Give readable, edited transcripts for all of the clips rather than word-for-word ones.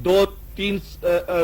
2-3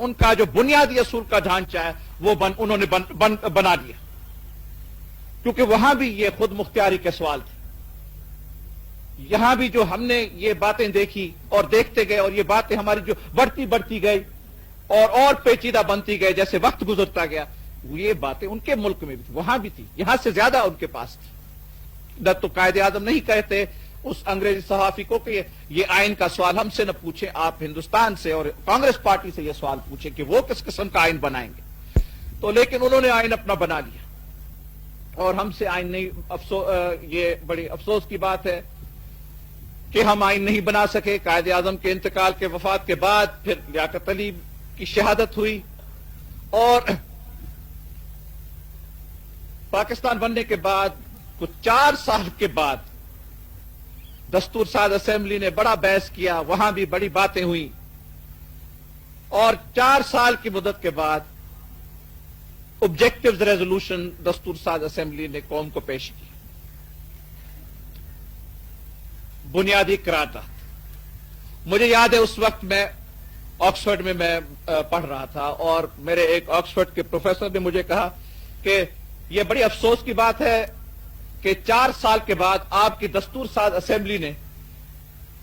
ان کا جو بنیادی اصول کا ڈھانچہ ہے وہ انہوں نے بنا دیا، کیونکہ وہاں بھی یہ خود مختاری کے سوال تھے۔ یہاں بھی جو ہم نے یہ باتیں دیکھی اور دیکھتے گئے، اور یہ باتیں ہماری جو بڑھتی گئی اور پیچیدہ بنتی گئی جیسے وقت گزرتا گیا، یہ باتیں ان کے ملک میں بھی تھی، وہاں بھی تھی، یہاں سے زیادہ ان کے پاس تھی۔ نہ تو قائد اعظم نہیں کہتے اس انگریزی صحافی کو کہ یہ آئین کا سوال ہم سے نہ پوچھیں، آپ ہندوستان سے اور کانگریس پارٹی سے یہ سوال پوچھیں کہ وہ کس قسم کا آئین بنائیں گے۔ تو لیکن انہوں نے آئین اپنا بنا لیا، اور ہم سے آئین نہیں۔ یہ بڑی افسوس کی بات ہے کہ ہم آئین نہیں بنا سکے۔ قائد اعظم کے انتقال کے وفات کے بعد پھر لیاقت علی کی شہادت ہوئی، اور پاکستان بننے کے بعد کچھ 4 سال کے بعد دستور ساز اسمبلی نے بڑا بحث کیا، وہاں بھی بڑی باتیں ہوئی، اور 4 سال کی مدت کے بعد آبجیکٹیوز ریزولوشن دستور ساز اسمبلی نے قوم کو پیش کی۔ بنیادی قرارداد، مجھے یاد ہے اس وقت میں آکسفورڈ میں پڑھ رہا تھا، اور میرے ایک آکسفورڈ کے پروفیسر نے مجھے کہا کہ یہ بڑی افسوس کی بات ہے کہ 4 سال کے بعد آپ کی دستور ساز اسمبلی نے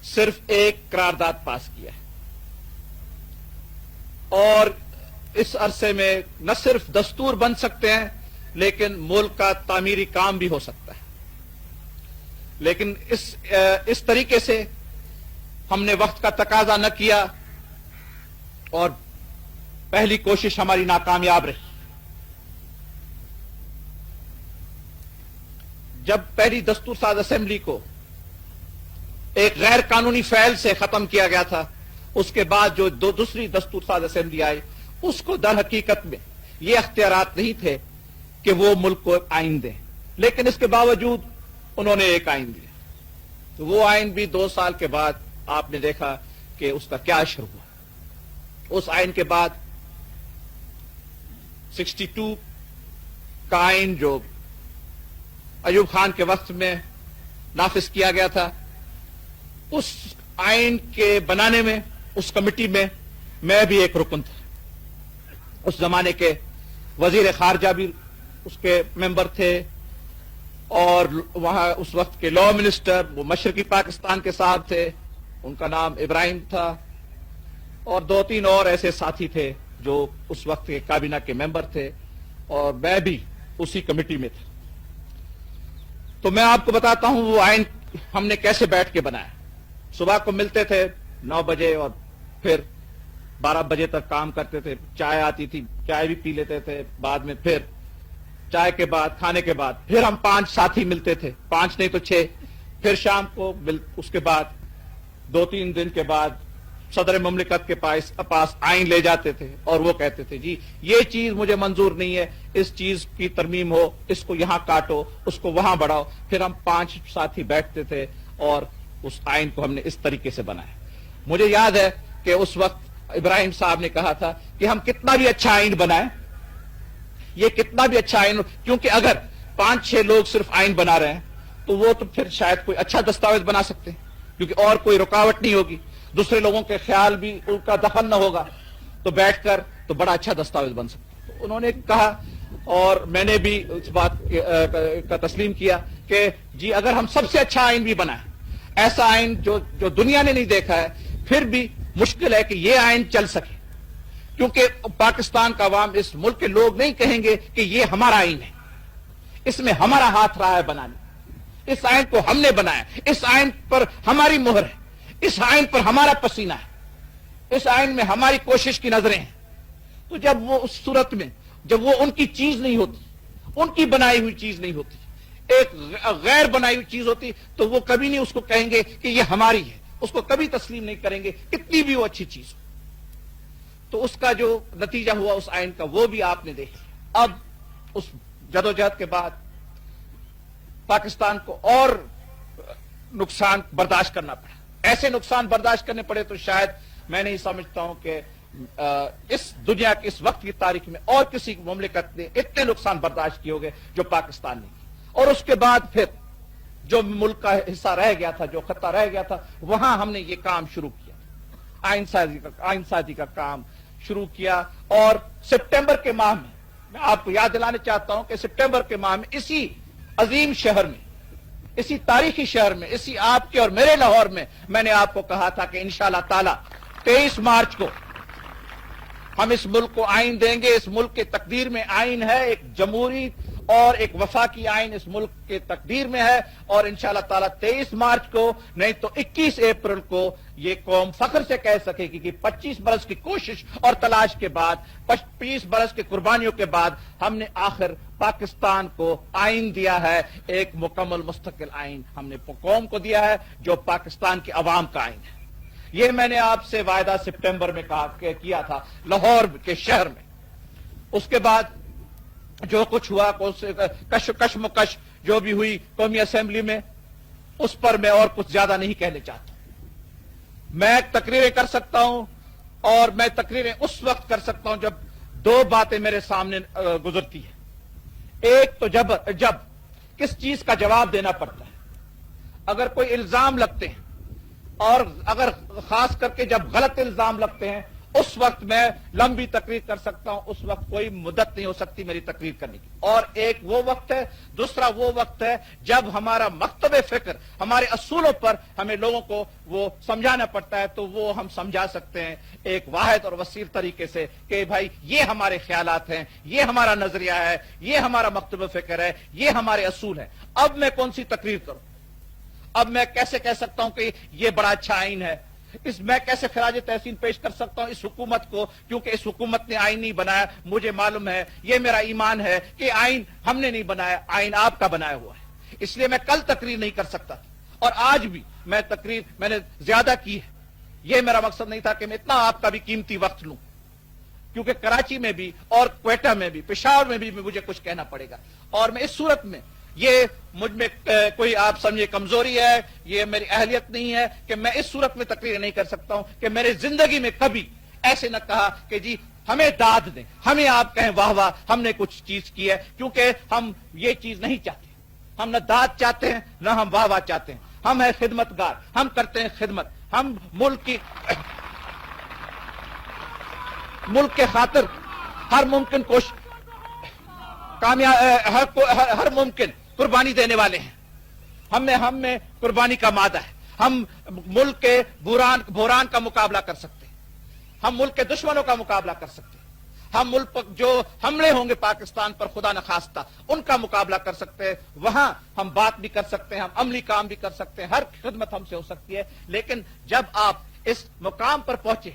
صرف ایک قرارداد پاس کیا ہے، اور اس عرصے میں نہ صرف دستور بن سکتے ہیں لیکن ملک کا تعمیری کام بھی ہو سکتا ہے۔ لیکن اس طریقے سے ہم نے وقت کا تقاضا نہ کیا، اور پہلی کوشش ہماری ناکامیاب رہی۔ جب پہلی دستور ساز اسمبلی کو ایک غیر قانونی فعل سے ختم کیا گیا تھا، اس کے بعد جو دوسری دستور ساز اسمبلی آئی، اس کو در حقیقت میں یہ اختیارات نہیں تھے کہ وہ ملک کو آئین دیں، لیکن اس کے باوجود انہوں نے ایک آئین دیا۔ تو وہ آئین بھی 2 سال کے بعد آپ نے دیکھا کہ اس کا کیا اثر ہوا۔ اس آئین کے بعد 62 کا آئین جو ایوب خان کے وقت میں نافذ کیا گیا تھا، اس آئین کے بنانے میں، اس کمیٹی میں بھی ایک رکن تھا۔ اس زمانے کے وزیر خارجہ بھی اس کے ممبر تھے، اور وہاں اس وقت کے لا منسٹر وہ مشرقی پاکستان کے صاحب تھے، ان کا نام ابراہیم تھا، اور 2-3 اور ایسے ساتھی تھے جو اس وقت کے کابینہ کے ممبر تھے، اور میں بھی اسی کمیٹی میں تھا۔ تو میں آپ کو بتاتا ہوں وہ آئین ہم نے کیسے بیٹھ کے بنایا۔ صبح کو ملتے تھے 9 بجے، اور پھر 12 بجے تک کام کرتے تھے، چائے آتی تھی، چائے بھی پی لیتے تھے، بعد میں پھر چائے کے بعد، کھانے کے بعد پھر ہم 5 ساتھی ملتے تھے، 5 نہیں تو 6، پھر شام کو اس کے بعد 2-3 دن کے بعد صدر مملکت کے پاس آئین لے جاتے تھے، اور وہ کہتے تھے جی یہ چیز مجھے منظور نہیں ہے، اس چیز کی ترمیم ہو، اس کو یہاں کاٹو، اس کو وہاں بڑھاؤ۔ پھر ہم 5 ساتھی بیٹھتے تھے، اور اس آئین کو ہم نے اس طریقے سے بنایا۔ مجھے یاد ہے کہ اس وقت ابراہیم صاحب نے کہا تھا کہ ہم کتنا بھی اچھا آئین بنائیں، یہ کتنا بھی اچھا آئین، کیونکہ اگر 5-6 لوگ صرف آئین بنا رہے ہیں تو وہ تو پھر شاید کوئی اچھا دستاویز بنا سکتے ہیں، کیونکہ اور کوئی رکاوٹ نہیں ہوگی، دوسرے لوگوں کے خیال بھی ان کا دخل نہ ہوگا، تو بیٹھ کر تو بڑا اچھا دستاویز بن سکتا ہے۔ تو انہوں نے کہا، اور میں نے بھی اس بات کا تسلیم کیا کہ جی اگر ہم سب سے اچھا آئین بھی بنائیں، ایسا آئین جو دنیا نے نہیں دیکھا ہے، پھر بھی مشکل ہے کہ یہ آئین چل سکے، کیونکہ پاکستان کا عوام، اس ملک کے لوگ نہیں کہیں گے کہ یہ ہمارا آئین ہے، اس میں ہمارا ہاتھ رہا ہے بنانے، اس آئین کو ہم نے بنایا، اس آئین پر ہماری مہر ہے، اس آئین پر ہمارا پسینہ ہے، اس آئین میں ہماری کوشش کی نظریں ہیں۔ تو جب وہ اس صورت میں، جب وہ ان کی چیز نہیں ہوتی، ان کی بنائی ہوئی چیز نہیں ہوتی، ایک غیر بنائی ہوئی چیز ہوتی، تو وہ کبھی نہیں اس کو کہیں گے کہ یہ ہماری ہے، اس کو کبھی تسلیم نہیں کریں گے، کتنی بھی وہ اچھی چیز ہو۔ تو اس کا جو نتیجہ ہوا اس آئین کا، وہ بھی آپ نے دیکھا۔ اب اس جدوجہد کے بعد پاکستان کو اور نقصان برداشت کرنا پڑا، ایسے نقصان برداشت کرنے پڑے تو شاید میں نہیں سمجھتا ہوں کہ اس دنیا کے اس وقت کی تاریخ میں اور کسی مملکت نے اتنے نقصان برداشت کیے ہوگے جو پاکستان نے کی۔ اور اس کے بعد پھر جو ملک کا حصہ رہ گیا تھا، جو خطہ رہ گیا تھا، وہاں ہم نے یہ کام شروع کیا، آئین سازی کا کام شروع کیا اور سپٹمبر کے ماہ میں آپ کو یاد دلانا چاہتا ہوں کہ سپٹمبر کے ماہ میں اسی عظیم شہر میں، اسی تاریخی شہر میں، اسی آپ کے اور میرے لاہور میں نے آپ کو کہا تھا کہ انشاءاللہ تعالی 23 مارچ کو ہم اس ملک کو آئین دیں گے. اس ملک کے تقدیر میں آئین ہے، ایک جمہوری اور ایک وفاقی آئین اس ملک کے تقدیر میں ہے، اور انشاءاللہ تعالی 23 مارچ کو نہیں تو 21 اپریل کو یہ قوم فخر سے کہہ سکے گی کہ 25 برس کی کوشش اور تلاش کے بعد، 25 برس کی قربانیوں کے بعد ہم نے آخر پاکستان کو آئین دیا ہے. ایک مکمل مستقل آئین ہم نے قوم کو دیا ہے جو پاکستان کے عوام کا آئین ہے. یہ میں نے آپ سے وعدہ سپٹمبر میں کیا تھا لاہور کے شہر میں. اس کے بعد جو کچھ ہوا، کشمکش جو بھی ہوئی قومی اسمبلی میں، اس پر میں اور کچھ زیادہ نہیں کہنے چاہتا. میں تقریریں کر سکتا ہوں، اور میں تقریریں اس وقت کر سکتا ہوں جب دو باتیں میرے سامنے گزرتی ہیں. ایک تو جب کس چیز کا جواب دینا پڑتا ہے، اگر کوئی الزام لگتے ہیں، اور اگر خاص کر کے جب غلط الزام لگتے ہیں، اس وقت میں لمبی تقریر کر سکتا ہوں. اس وقت کوئی مدت نہیں ہو سکتی میری تقریر کرنے کی. اور ایک وہ وقت ہے، دوسرا وہ وقت ہے جب ہمارا مکتب فکر، ہمارے اصولوں پر ہمیں لوگوں کو وہ سمجھانا پڑتا ہے، تو وہ ہم سمجھا سکتے ہیں ایک واحد اور وسیع طریقے سے کہ بھائی یہ ہمارے خیالات ہیں، یہ ہمارا نظریہ ہے، یہ ہمارا مکتب فکر ہے، یہ ہمارے اصول ہیں. اب میں کون سی تقریر کروں؟ اب میں کیسے کہہ سکتا ہوں کہ یہ بڑا اچھا آئین ہے؟ میں کیسے خراج تحسین پیش کر سکتا ہوں اس حکومت کو، کیونکہ اس حکومت نے آئین نہیں بنایا. مجھے معلوم ہے، یہ میرا ایمان ہے کہ آئین ہم نے نہیں بنایا، آئین آپ کا بنایا ہوا ہے. اس لیے میں کل تقریر نہیں کر سکتا تھا، اور آج بھی میں نے زیادہ کی ہے. یہ میرا مقصد نہیں تھا کہ میں اتنا آپ کا بھی قیمتی وقت لوں، کیونکہ کراچی میں بھی اور کوئٹہ میں بھی، پشاور میں بھی مجھے کچھ کہنا پڑے گا. اور میں اس صورت میں، یہ مجھ میں کوئی آپ سمجھے کمزوری ہے، یہ میری اہلیت نہیں ہے کہ میں اس صورت میں تقریر نہیں کر سکتا ہوں کہ میرے زندگی میں کبھی ایسے نہ کہا کہ جی ہمیں داد دیں، ہمیں آپ کہیں واہ واہ ہم نے کچھ چیز کی ہے، کیونکہ ہم یہ چیز نہیں چاہتے. ہم نہ داد چاہتے ہیں، نہ ہم واہ واہ چاہتے ہیں. ہم ہیں خدمت گار، ہم کرتے ہیں خدمت. ہم ملک کے خاطر ہر ممکن ہر ممکن قربانی دینے والے ہیں. ہم میں قربانی کا مادہ ہے. ہم ملک کے بحران کا مقابلہ کر سکتے ہیں، ہم ملک کے دشمنوں کا مقابلہ کر سکتے ہیں، ہم ملک پر جو حملے ہوں گے پاکستان پر خدا نخواستہ ان کا مقابلہ کر سکتے ہیں. وہاں ہم بات بھی کر سکتے ہیں، ہم عملی کام بھی کر سکتے ہیں، ہر خدمت ہم سے ہو سکتی ہے. لیکن جب آپ اس مقام پر پہنچے،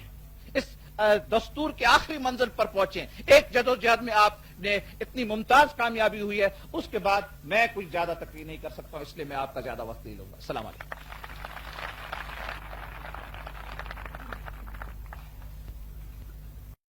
اس دستور کے آخری منزل پر پہنچے، ایک جدوجہد میں آپ نے اتنی ممتاز کامیابی ہوئی ہے، اس کے بعد میں کچھ زیادہ تقریر نہیں کر سکتا ہوں. اس لیے میں آپ کا زیادہ وقت نہیں لوں گا. السلام علیکم.